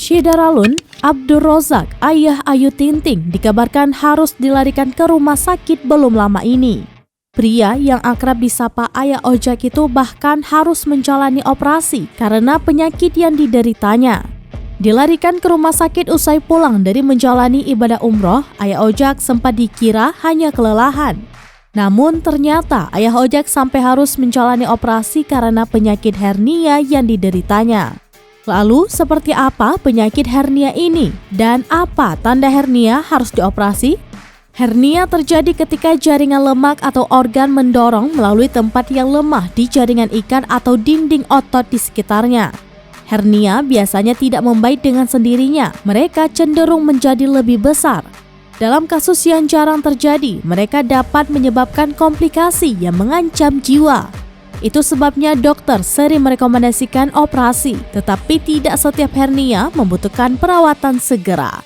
Syidaralun Abdur Rozak, ayah Ayu Tinting, dikabarkan harus dilarikan ke rumah sakit belum lama ini. Pria yang akrab disapa Ayah Ojak itu bahkan harus menjalani operasi karena penyakit yang dideritanya. Dilarikan ke rumah sakit usai pulang dari menjalani ibadah umroh, Ayah Ojak sempat dikira hanya kelelahan. Namun ternyata Ayah Ojak sampai harus menjalani operasi karena penyakit hernia yang dideritanya. Lalu, seperti apa penyakit hernia ini? Dan apa tanda hernia harus dioperasi? Hernia terjadi ketika jaringan lemak atau organ mendorong melalui tempat yang lemah di jaringan ikan atau dinding otot di sekitarnya. Hernia biasanya tidak membaik dengan sendirinya, mereka cenderung menjadi lebih besar. Dalam kasus yang jarang terjadi, mereka dapat menyebabkan komplikasi yang mengancam jiwa. Itu sebabnya dokter sering merekomendasikan operasi, tetapi tidak setiap hernia membutuhkan perawatan segera.